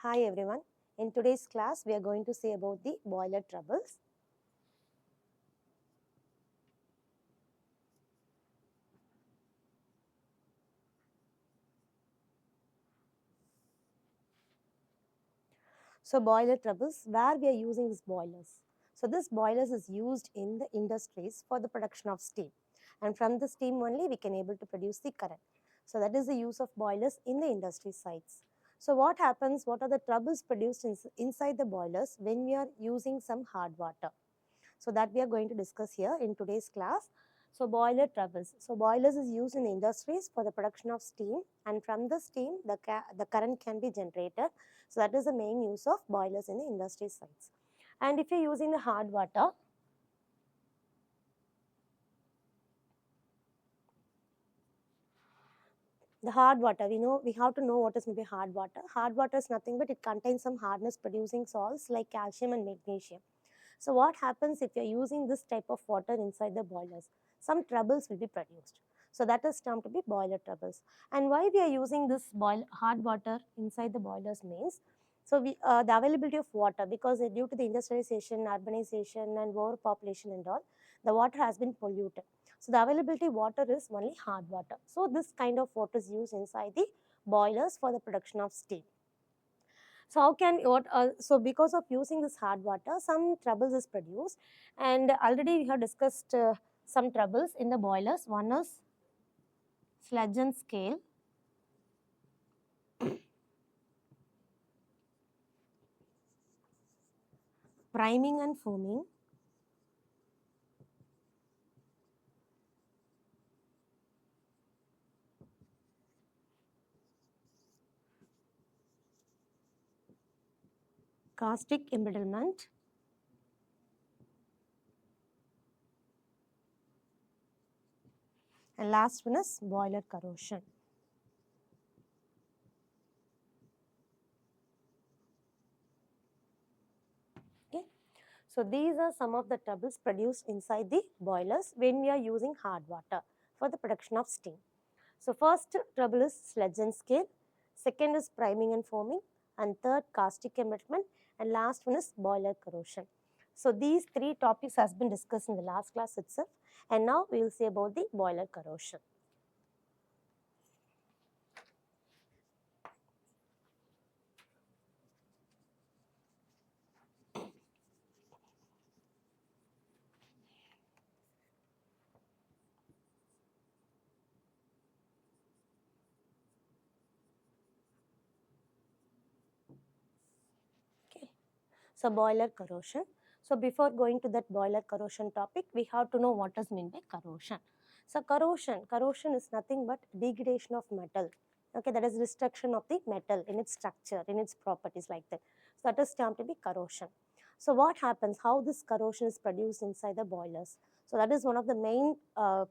Hi everyone. In today's class, we are going to see about the boiler troubles. So boiler troubles, where we are using these boilers. So this boilers is used in the industries for the production of steam. And from the steam only, we can able to produce the current. So that is the use of boilers in the industry sites. So what happens, what are the troubles produced inside the boilers when we are using some hard water? So that we are going to discuss here in today's class. So boiler troubles. So boilers is used in industries for the production of steam, and from the steam the current can be generated. So that is the main use of boilers in the industry sites. And if you're using the hard water, the hard water, we have to know what is maybe hard water. Hard water is nothing but it contains some hardness producing salts like calcium and magnesium. So what happens if you're using this type of water inside the boilers? Some troubles will be produced. So that is termed to be boiler troubles. And why we are using this hard water inside the boilers means, so the availability of water, because due to the industrialization, urbanization and overpopulation and all, the water has been polluted. So the availability of water is only hard water. So this kind of water is used inside the boilers for the production of steam. So how can what? So because of using this hard water, some troubles is produced, and already we have discussed some troubles in the boilers. One is sludge and scale, priming and foaming, caustic embeddlement, and last one is boiler corrosion. Okay. So these are some of the troubles produced inside the boilers when we are using hard water for the production of steam. So first trouble is sludge and scale, second is priming and foaming, and third caustic embeddlement, and last one is boiler corrosion. So these three topics has been discussed in the last class itself, and now we will see about the boiler corrosion. Okay. So boiler corrosion. So before going to that boiler corrosion topic, we have to know what is meant by corrosion. So corrosion is nothing but degradation of metal. Okay, that is destruction of the metal in its structure, in its properties like that. So that is termed to be corrosion. So what happens, how this corrosion is produced inside the boilers? So that is one of the main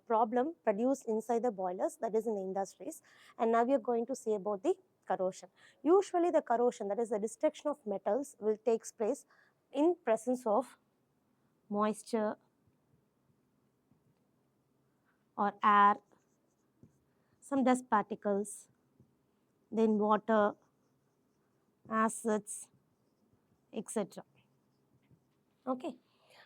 problem produced inside the boilers, that is in the industries. And now we are going to see about the corrosion. Usually the corrosion, that is the destruction of metals, will take place in presence of moisture or air, some dust particles, then water, acids, etc. Okay.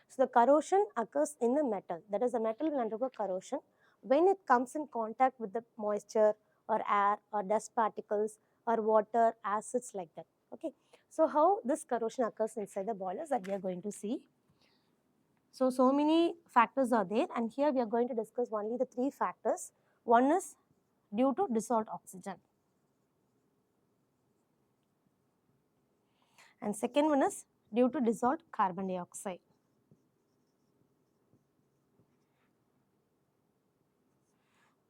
So the corrosion occurs in the metal. That is, the metal will undergo corrosion when it comes in contact with the moisture or air or dust particles or water, acids like that. Okay. So how this corrosion occurs inside the boilers, that we are going to see. So many factors are there, and here we are going to discuss only the three factors. One is due to dissolved oxygen, and second one is due to dissolved carbon dioxide,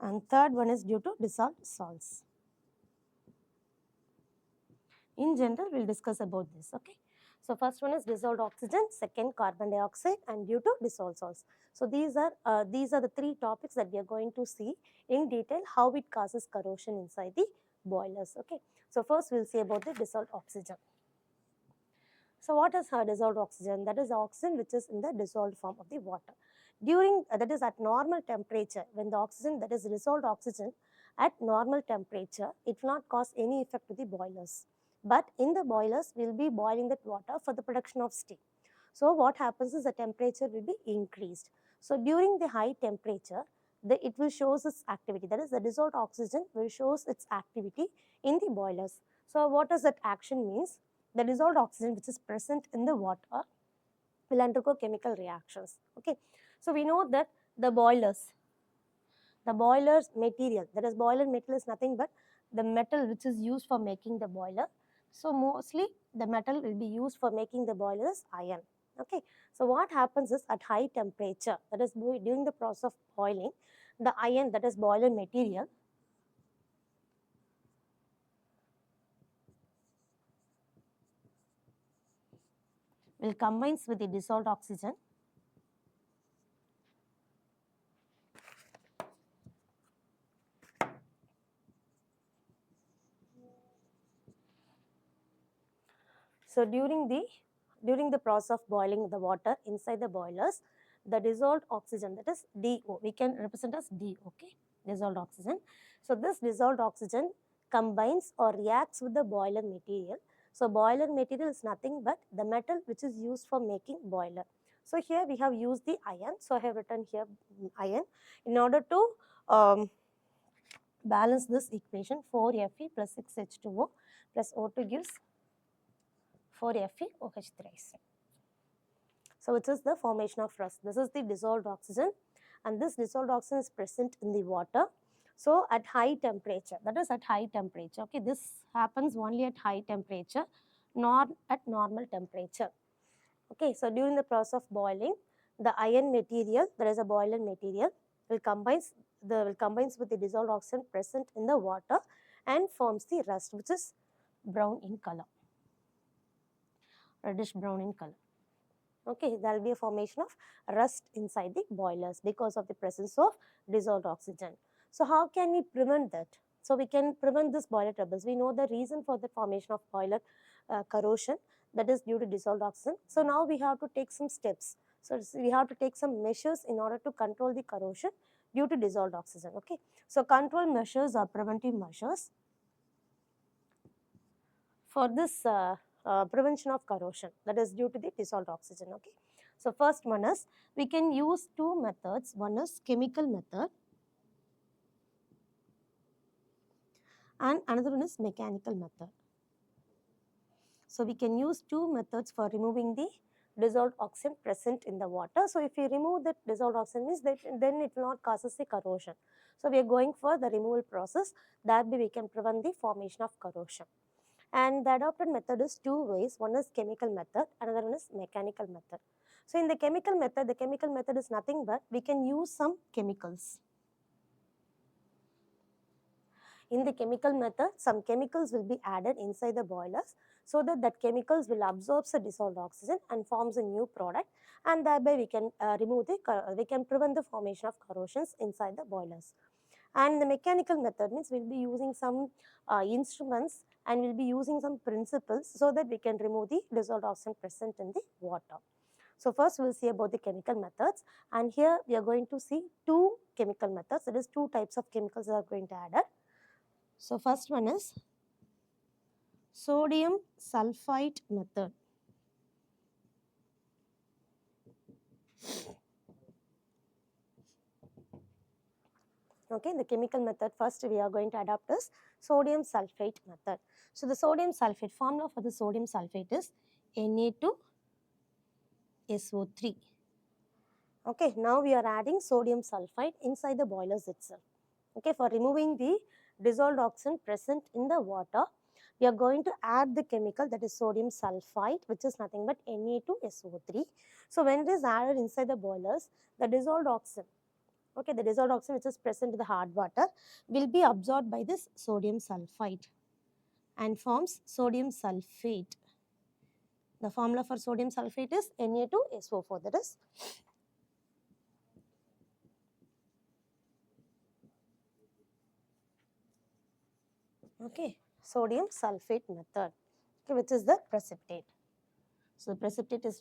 and third one is due to dissolved salts. In general, we'll discuss about this. Okay. So first one is dissolved oxygen, second carbon dioxide, and due to dissolved salts. So these are the three topics that we are going to see in detail, how it causes corrosion inside the boilers. Okay. So first we'll see about the dissolved oxygen. So what is dissolved oxygen? That is oxygen which is in the dissolved form of the water. During that is at normal temperature, when the oxygen, that is dissolved oxygen at normal temperature, it will not cause any effect to the boilers, but in the boilers, we will be boiling that water for the production of steam. So what happens is the temperature will be increased. So during the high temperature, it will shows its activity. That is, the dissolved oxygen will shows its activity in the boilers. So what does that action means? The dissolved oxygen which is present in the water will undergo chemical reactions. Okay, so we know that the boilers material, that is, boiler material is nothing but the metal which is used for making the boiler. So mostly the metal will be used for making the boiler is iron. Okay, so what happens is at high temperature, that is during the process of boiling, the iron, that is boiler material, will combines with the dissolved oxygen So during the process of boiling the water inside the boilers, the dissolved oxygen, that is DO, we can represent as D, okay, dissolved oxygen. So this dissolved oxygen combines or reacts with the boiler material. So boiler material is nothing but the metal which is used for making boiler. So here we have used the iron. So I have written here iron in order to balance this equation. 4Fe plus 6H2O plus O2 gives 4FeOH3. So it is the formation of rust. This is the dissolved oxygen, and this dissolved oxygen is present in the water. So at high temperature, that is at high temperature, okay, this happens only at high temperature, not at normal temperature. Okay, so during the process of boiling, the iron material, there is a boiler material, will combines with the dissolved oxygen present in the water and forms the rust, which is brown in color, reddish brown in color. Okay, there will be a formation of rust inside the boilers because of the presence of dissolved oxygen. So how can we prevent that? So we can prevent this boiler troubles. We know the reason for the formation of boiler corrosion, that is due to dissolved oxygen. So now we have to take some steps. So we have to take some measures in order to control the corrosion due to dissolved oxygen. Okay, so control measures are preventive measures for this prevention of corrosion, that is due to the dissolved oxygen. Okay, so first one is, we can use two methods. One is chemical method and another one is mechanical method. So we can use two methods for removing the dissolved oxygen present in the water. So if you remove the dissolved oxygen, means that then it will not causes the corrosion. So we are going for the removal process, that way we can prevent the formation of corrosion. And the adopted method is two ways. One is chemical method, another one is mechanical method. So in the chemical method is nothing but we can use some chemicals. In the chemical method, some chemicals will be added inside the boilers so that chemicals will absorb the dissolved oxygen and forms a new product, and thereby we can prevent the formation of corrosions inside the boilers. And the mechanical method means we'll be using some instruments and we'll be using some principles so that we can remove the dissolved oxygen present in the water. So first we'll see about the chemical methods, and here we are going to see two chemical methods, that is two types of chemicals that are going to add. So first one is sodium sulfite method. Okay, the chemical method first we are going to adopt is sodium sulfate method. So the sodium sulfate, formula for the sodium sulfate is Na2SO3. Okay, now we are adding sodium sulfite inside the boilers itself. Okay, for removing the dissolved oxygen present in the water, we are going to add the chemical, that is sodium sulfite, which is nothing but Na2SO3. So when it is added inside the boilers, the dissolved oxygen, okay, the dissolved oxygen which is present in the hard water will be absorbed by this sodium sulfite and forms sodium sulfate. The formula for sodium sulfate is Na2SO4, that is okay, sodium sulfate method, okay, which is the precipitate. So the precipitate is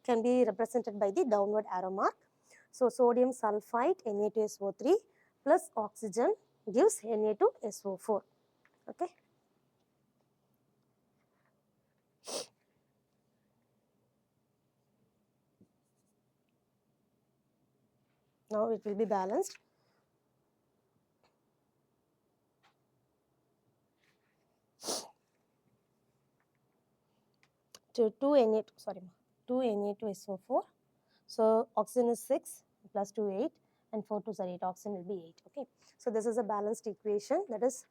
can be represented by the downward arrow mark. So sodium sulfite Na2SO3 plus oxygen gives Na2SO4. Okay. Now it will be balanced. To 2Na2SO4. So oxygen is 6 plus 2 8 and 4 2 are 8. Oxygen will be 8. Okay. So this is a balanced equation. That is,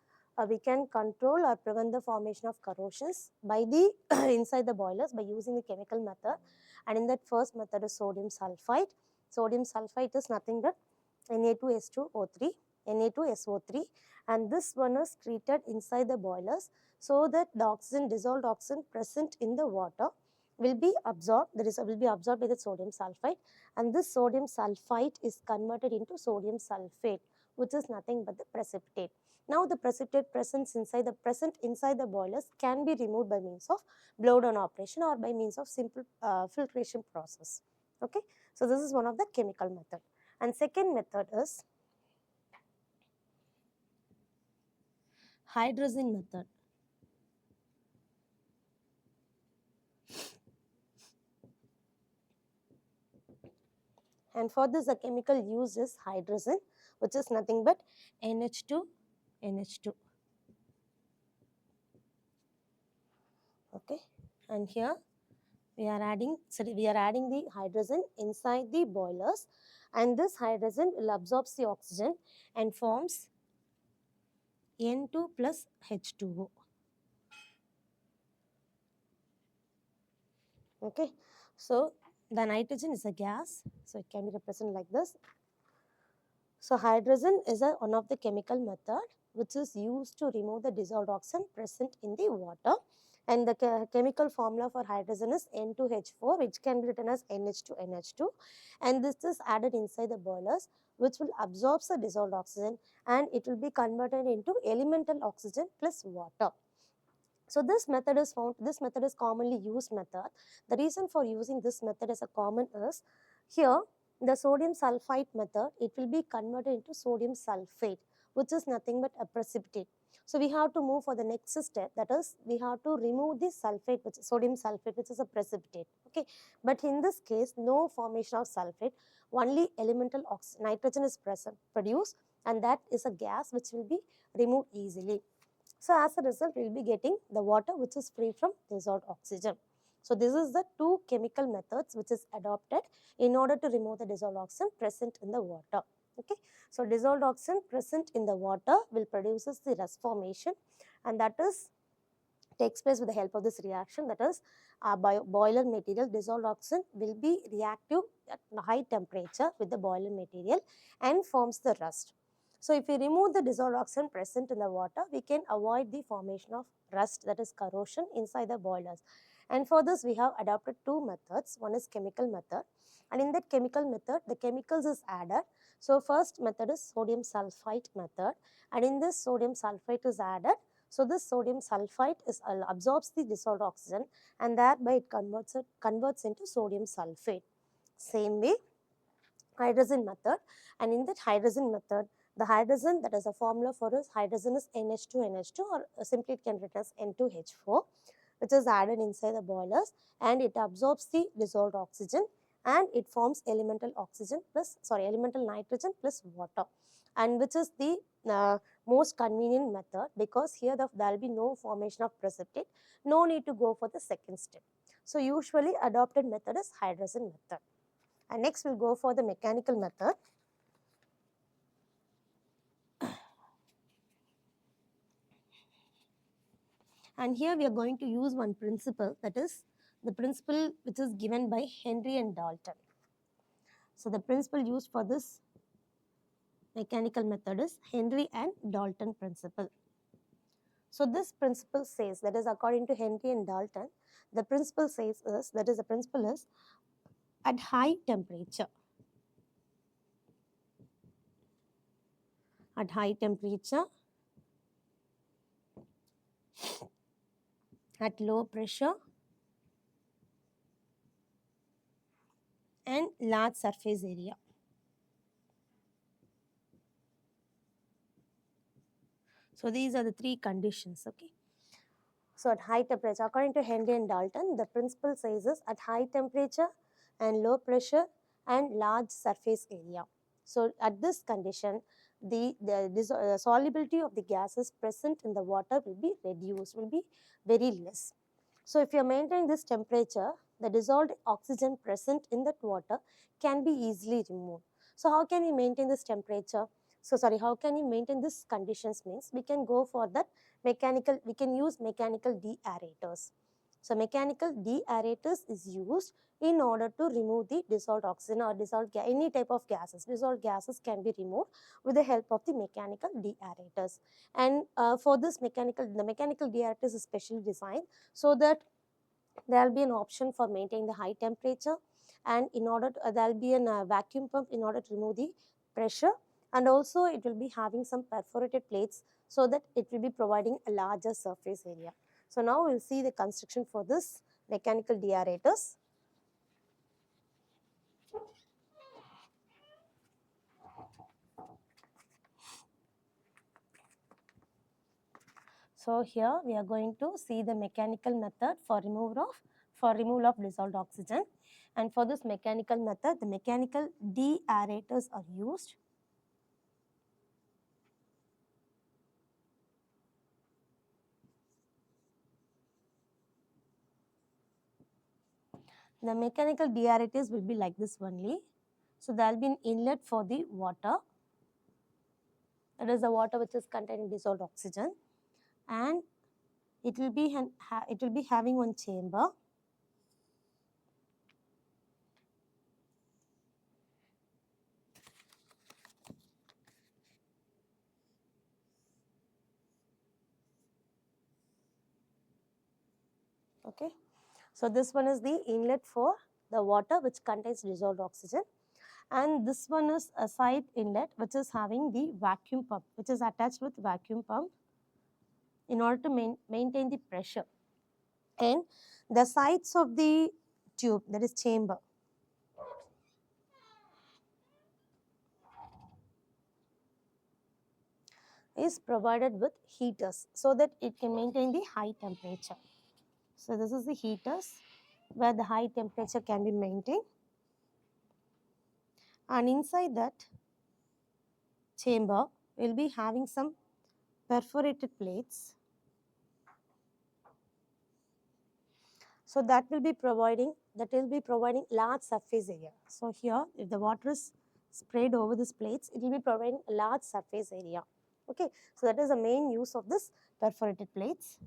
we can control or prevent the formation of corrosions by the inside the boilers by using the chemical method. And in that first method is sodium sulfite. Sodium sulfite is nothing but Na2S2O3, Na2SO3, and this one is treated inside the boilers so that the oxygen, dissolved oxygen present in the water will be absorbed, will be absorbed by the sodium sulfite, and this sodium sulfite is converted into sodium sulfate, which is nothing but the precipitate. Now the precipitate present inside the boilers can be removed by means of blow down operation or by means of simple filtration process. Okay, so this is one of the chemical method. And second method is hydrazine method. And for this, the chemical used is hydrazine, which is nothing but NH2NH2. Okay, and here we are adding the hydrazine inside the boilers, and this hydrazine will absorb the oxygen and forms N2 plus H2O. Okay, so the nitrogen is a gas, so it can be represented like this. So hydrazine is one of the chemical method which is used to remove the dissolved oxygen present in the water, and the chemical formula for hydrazine is N2H4, which can be written as NH2NH2, and this is added inside the boilers, which will absorb the dissolved oxygen and it will be converted into elemental oxygen plus water. So this method is commonly used method. The reason for using this method as a common is, here the sodium sulfite method, it will be converted into sodium sulfate, which is nothing but a precipitate. So we have to move for the next step, that is we have to remove the sulfate, which is sodium sulfate, which is a precipitate. Okay, but in this case no formation of sulfate, only elemental nitrogen is produced, and that is a gas which will be removed easily. So as a result, we will be getting the water which is free from dissolved oxygen. So this is the two chemical methods which is adopted in order to remove the dissolved oxygen present in the water. Okay, so dissolved oxygen present in the water will produces the rust formation, and that is takes place with the help of this reaction, that is boiler material. Dissolved oxygen will be reactive at high temperature with the boiler material and forms the rust. So if we remove the dissolved oxygen present in the water, we can avoid the formation of rust, that is corrosion, inside the boilers. And for this we have adopted two methods. One is chemical method, and in that chemical method the chemicals is added. So first method is sodium sulfite method, and in this sodium sulfite is added. So this sodium sulfite absorbs the dissolved oxygen, and thereby it converts into sodium sulfate. Same way hydrazine method, and in that hydrazine method, the hydrazine, that is a formula for this hydrazine, is NH2NH2, or simply it can be written as N2H4, which is added inside the boilers, and it absorbs the dissolved oxygen and it forms elemental nitrogen plus water, and which is the most convenient method, because here there will be no formation of precipitate, no need to go for the second step. So usually adopted method is hydrazine method. And next we'll go for the mechanical method. And here we are going to use one principle, that is the principle which is given by Henry and Dalton. So the principle used for this mechanical method is Henry and Dalton principle. So this principle says, that is according to Henry and Dalton, the principle says is, that is the principle is, at high temperature, at low pressure and large surface area. So these are the three conditions. Okay. So at high temperature, according to Henry and Dalton, the principle says is at high temperature and low pressure and large surface area. So at this condition, the solubility of the gases present in the water will be reduced, will be very less. So if you are maintaining this temperature, the dissolved oxygen present in that water can be easily removed. So how can we maintain this temperature? So sorry, how can we maintain this conditions means we can go for that mechanical, we can use mechanical deaerators. So mechanical deaerators is used in order to remove the dissolved oxygen or dissolved any type of gases. Dissolved gases can be removed with the help of the mechanical deaerators. And for this the mechanical deaerators is specially designed so that there will be an option for maintaining the high temperature, and in order to, there will be a vacuum pump in order to remove the pressure, and also it will be having some perforated plates so that it will be providing a larger surface area. So now we'll see the construction for this mechanical deaerators. So here we are going to see the mechanical method for removal of dissolved oxygen. And for this mechanical method, the mechanical deaerators are used. The mechanical deaerators will be like this only. So there will be an inlet for the water. That is the water which is containing dissolved oxygen, and it will be having one chamber. Okay. So this one is the inlet for the water which contains dissolved oxygen, and this one is a side inlet which is having the vacuum pump, which is attached with vacuum pump in order to maintain the pressure. And the sides of the tube, that is chamber, is provided with heaters so that it can maintain the high temperature. So this is the heaters where the high temperature can be maintained, and inside that chamber will be having some perforated plates. So that will be providing large surface area. So here if the water is sprayed over these plates, it will be providing a large surface area. Okay, so that is the main use of this perforated plates.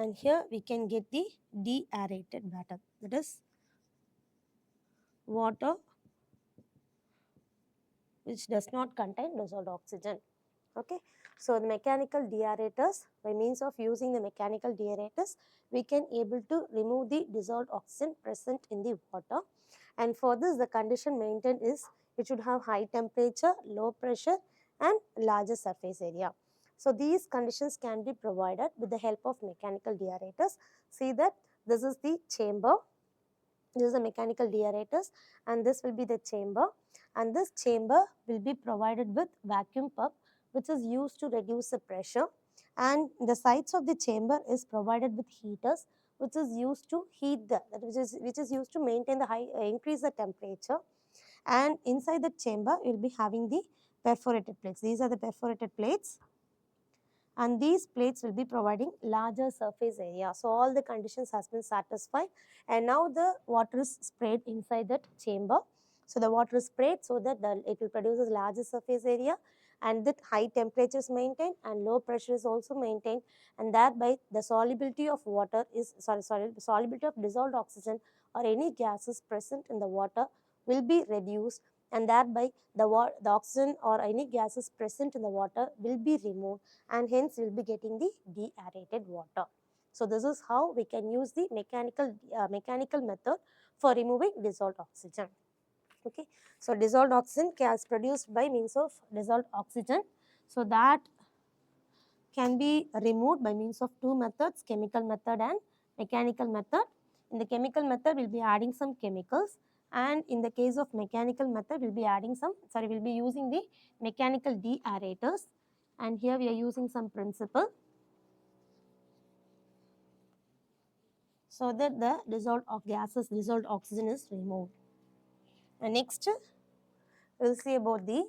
And here we can get the deaerated water, that is water which does not contain dissolved oxygen. Okay, so the mechanical deaerators, by means of using the mechanical deaerators, we can able to remove the dissolved oxygen present in the water. And for this, the condition maintained is it should have high temperature, low pressure, and larger surface area. So these conditions can be provided with the help of mechanical deaerators. See that this is the chamber, this is the mechanical deaerators, and this will be the chamber, and this chamber will be provided with vacuum pump which is used to reduce the pressure, and the sides of the chamber is provided with heaters which is used to heat which is used to maintain the increase the temperature. And inside the chamber you will be having the perforated plates. These are the perforated plates, and these plates will be providing larger surface area. So all the conditions has been satisfied, and now the water is sprayed inside that chamber. So the water is sprayed so that it will produce a larger surface area, and that high temperature is maintained and low pressure is also maintained, and thereby the solubility of water is solubility of dissolved oxygen or any gases present in the water will be reduced, and thereby the oxygen or any gases present in the water will be removed, and hence we will be getting the deaerated water. So this is how we can use the mechanical method for removing dissolved oxygen. Okay, so dissolved oxygen is produced by means of dissolved oxygen. So that can be removed by means of two methods, chemical method and mechanical method. In the chemical method, we will be adding some chemicals, And in the case of mechanical method, we'll be we'll be using the mechanical deaerators, and here we are using some principle so that the dissolved of gases, dissolved oxygen is removed. And next, we'll see about the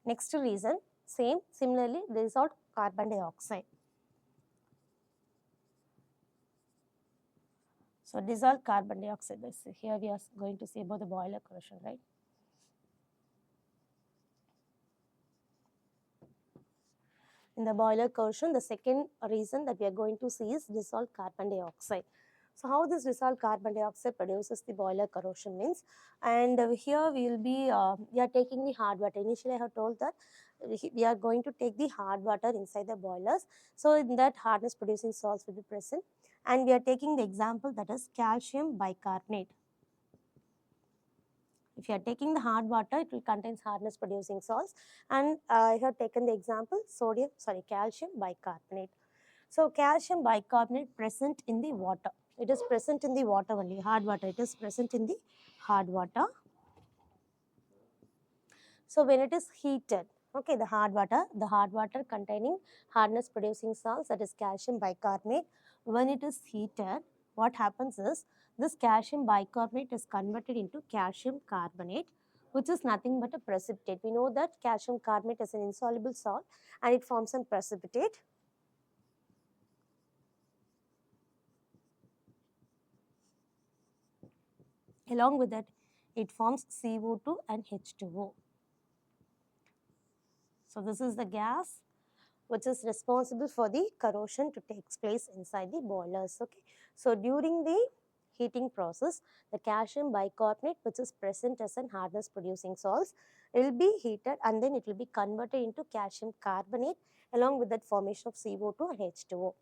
next reason, similarly dissolved carbon dioxide. So dissolved carbon dioxide, here we are going to see about the boiler corrosion, right? In the boiler corrosion, the second reason that we are going to see is dissolved carbon dioxide. So how this dissolved carbon dioxide produces the boiler corrosion means, and here we will be, we are taking the hard water. Initially I have told that we are going to take the hard water inside the boilers. So in that hardness producing salts will be present, and we are taking the example that is calcium bicarbonate. If you are taking the hard water, it will contain hardness producing salts, and I have taken the example calcium bicarbonate. So calcium bicarbonate present in the water. It is present in the water only, hard water. It is present in the hard water. So when it is heated, okay, the hard water containing hardness producing salts, that is calcium bicarbonate, when it is heated, what happens is this calcium bicarbonate is converted into calcium carbonate, which is nothing but a precipitate. We know that calcium carbonate is an insoluble salt and it forms a precipitate. Along with that, it forms CO2 and H2O. So this is the gas which is responsible for the corrosion to take place inside the boilers. Okay. So during the heating process, the calcium bicarbonate, which is present as an hardness producing salts, will be heated and then it will be converted into calcium carbonate along with that formation of CO2 and H2O.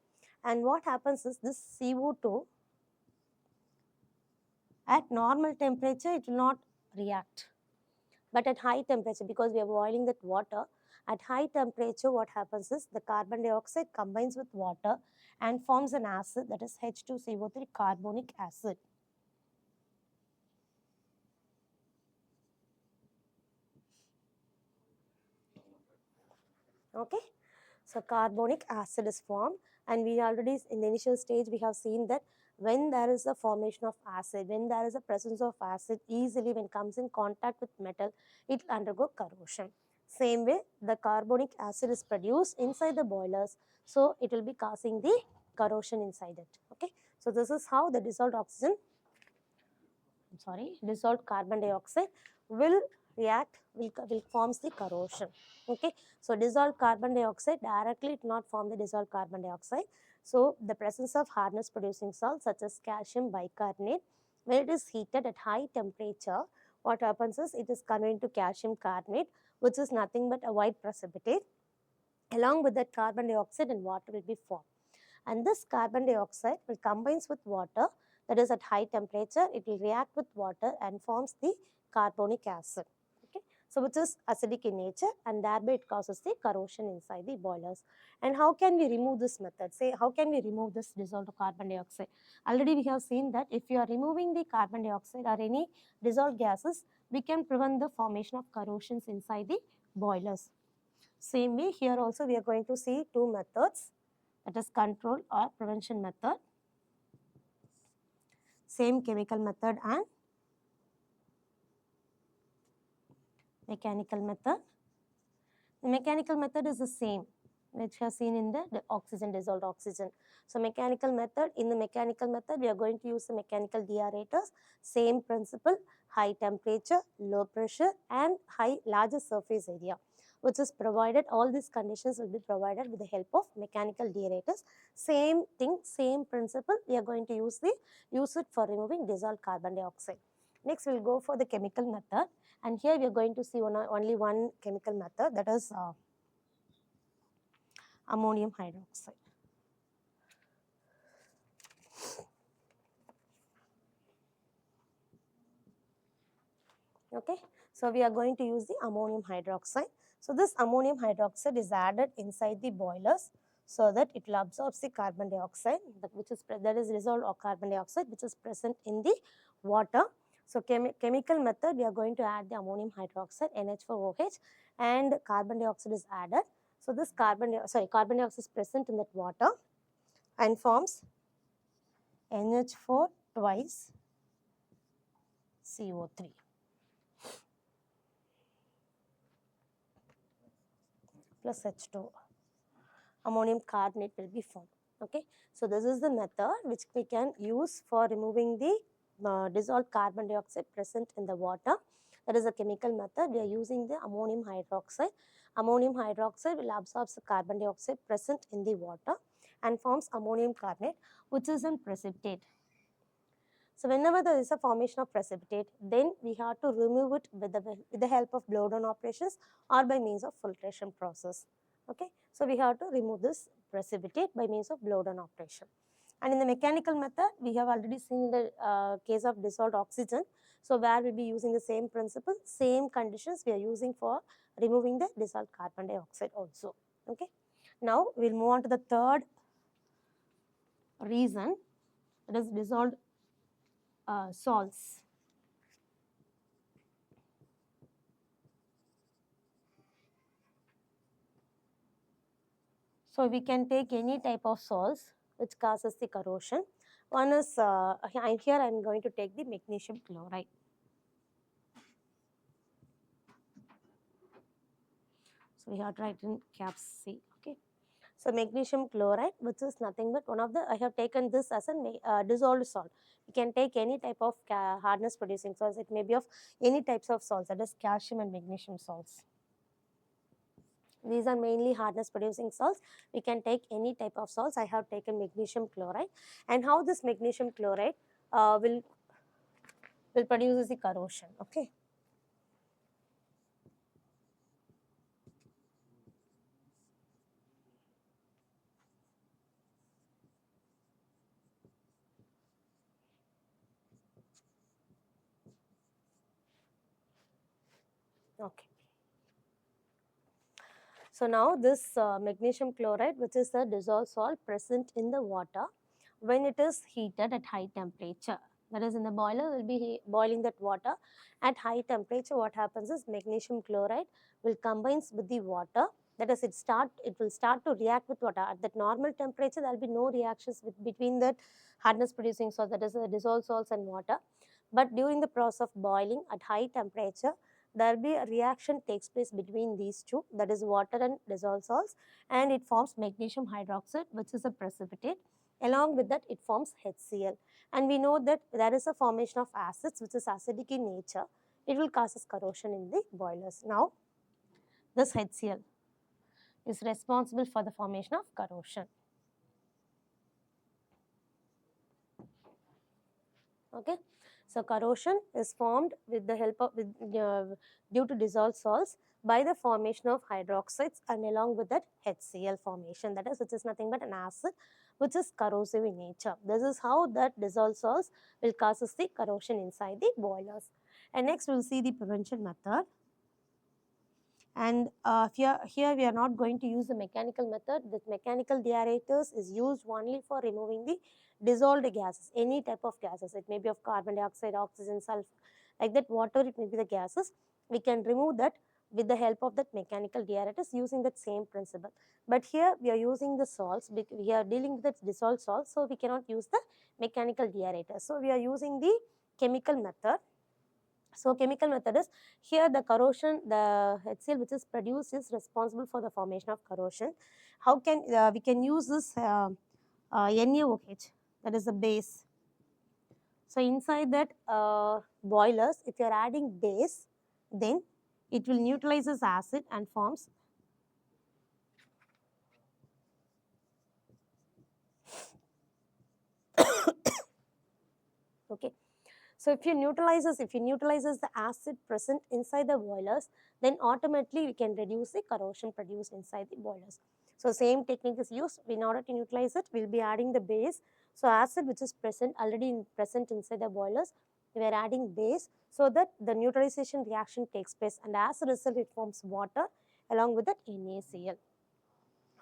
And what happens is this CO2 at normal temperature, it will not react. But at high temperature, because we are boiling that water, at high temperature, what happens is the carbon dioxide combines with water and forms an acid, that is H2CO3 carbonic acid. Okay, so carbonic acid is formed, and we already in the initial stage we have seen that when there is a formation of acid, when there is a presence of acid, easily when comes in contact with metal, it will undergo corrosion. Same way, the carbonic acid is produced inside the boilers, so it will be causing the corrosion inside it. Okay, so this is how the dissolved carbon dioxide will react, will forms the corrosion. Okay, so dissolved carbon dioxide directly it not form the dissolved carbon dioxide. So the presence of hardness producing salts such as calcium bicarbonate, when it is heated at high temperature, what happens is it is converted to calcium carbonate, which is nothing but a white precipitate. Along with that, carbon dioxide and water will be formed, and this carbon dioxide will combines with water, that is at high temperature it will react with water and forms the carbonic acid. Okay, so which is acidic in nature, and thereby it causes the corrosion inside the boilers. And how can we remove this method? Say, how can we remove this dissolved carbon dioxide? Already we have seen that if you are removing the carbon dioxide or any dissolved gases, we can prevent the formation of corrosions inside the boilers. Same way, here also we are going to see two methods, that is control or prevention method. Same chemical method and mechanical method. The mechanical method is the same, which we have seen in the oxygen, dissolved oxygen. So mechanical method, in the mechanical method, we are going to use the mechanical deaerators. Same principle, high temperature, low pressure and larger surface area, which is provided, all these conditions will be provided with the help of mechanical deaerators. Same thing, same principle, we are going to use it for removing dissolved carbon dioxide. Next, we will go for the chemical method, and here we are going to see only one chemical method, that is ammonium hydroxide. Okay, so we are going to use the ammonium hydroxide. So this ammonium hydroxide is added inside the boilers so that it will absorb the carbon dioxide, that is dissolved carbon dioxide which is present in the water. So chemical method, we are going to add the ammonium hydroxide, NH4OH, and carbon dioxide is added. So this carbon dioxide is present in that water and forms NH4 twice CO3. Plus H2. Ammonium carbonate will be formed. Okay, so this is the method which we can use for removing the dissolved carbon dioxide present in the water. That is a chemical method. We are using the ammonium hydroxide. Ammonium hydroxide will absorb the carbon dioxide present in the water and forms ammonium carbonate, which is in precipitate. So whenever there is a formation of precipitate, then we have to remove it with the help of blow down operations or by means of filtration process. Okay, so we have to remove this precipitate by means of blow down operation. And in the mechanical method, we have already seen the case of dissolved oxygen. So where we will be using the same principle, same conditions we are using for removing the dissolved carbon dioxide also. Okay, now we will move on to the third reason, that is dissolved salts. So we can take any type of salts which causes the corrosion. One is, here I am going to take the magnesium chloride. So we have to write in caps C. Okay. So magnesium chloride, which is nothing but one of the, I have taken this as a dissolved salt. You can take any type of hardness producing salts. It may be of any types of salts, that is calcium and magnesium salts. These are mainly hardness producing salts. We can take any type of salts. I have taken magnesium chloride. And how this magnesium chloride will produce the corrosion. Okay. Okay. So now this magnesium chloride, which is a dissolved salt present in the water, when it is heated at high temperature, that is in the boiler, will be boiling that water at high temperature. What happens is magnesium chloride will combines with the water. That is, it will start to react with water. At that normal temperature, there will be no reactions between that hardness producing salt, that is dissolved salts and water. But during the process of boiling at high temperature, there will be a reaction takes place between these two, that is water and dissolved salts, and it forms magnesium hydroxide, which is a precipitate. Along with that, it forms HCl. And we know that there is a formation of acids, which is acidic in nature. It will cause corrosion in the boilers. Now, this HCl is responsible for the formation of corrosion. Okay. So corrosion is formed with the help of due to dissolved salts by the formation of hydroxides and along with that HCl formation, that is, which is nothing but an acid which is corrosive in nature. This is how that dissolved salts will causes the corrosion inside the boilers. And next we will see the prevention method. And here we are not going to use the mechanical method. The mechanical deaerators is used only for removing the dissolved gases, any type of gases. It may be of carbon dioxide, oxygen, sulfur, like that, whatever it may be the gases. We can remove that with the help of that mechanical deaerators using that same principle. But here we are using the salts, we are dealing with the dissolved salts, so we cannot use the mechanical deaerators. So we are using the chemical method. So chemical method is, here the corrosion, the HCl which is produced is responsible for the formation of corrosion. How can we can use this NaOH, that is the base. So inside that boilers, if you are adding base, then it will neutralize this acid and forms okay. So if you neutralizes the acid present inside the boilers, then automatically we can reduce the corrosion produced inside the boilers. So same technique is used. In order to neutralize it, we will be adding the base. So acid which is already present inside the boilers, we are adding base so that the neutralization reaction takes place, and as a result it forms water along with that NaCl.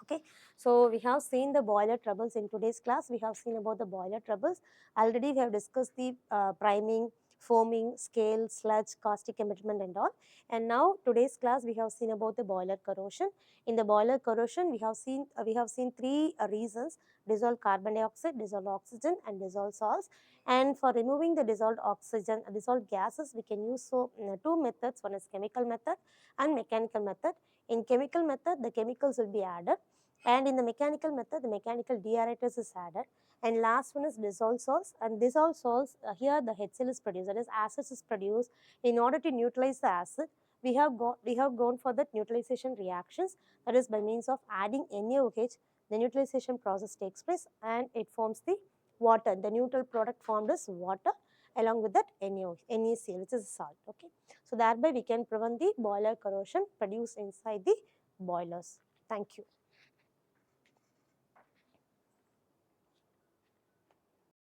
Okay, so we have seen the boiler troubles in today's class. We have seen about the boiler troubles. Already we have discussed the priming, foaming, scale, sludge, caustic emitment and all. And now today's class we have seen about the boiler corrosion. In the boiler corrosion, we have seen three reasons: dissolved carbon dioxide, dissolved oxygen, and dissolved salts. And for removing the dissolved oxygen, dissolved gases, we can use two methods. One is chemical method and mechanical method. In chemical method, the chemicals will be added, and in the mechanical method, the mechanical deaerators is added. And last one is dissolved salts. And dissolved salts, here the HCl is produced, that is acid is produced. In order to neutralize the acid, we have gone for the neutralization reactions, that is by means of adding NaOH. The neutralization process takes place and it forms the water. The neutral product formed is water along with that NaCl, which is salt. Okay, so thereby we can prevent the boiler corrosion produced inside the boilers. Thank you.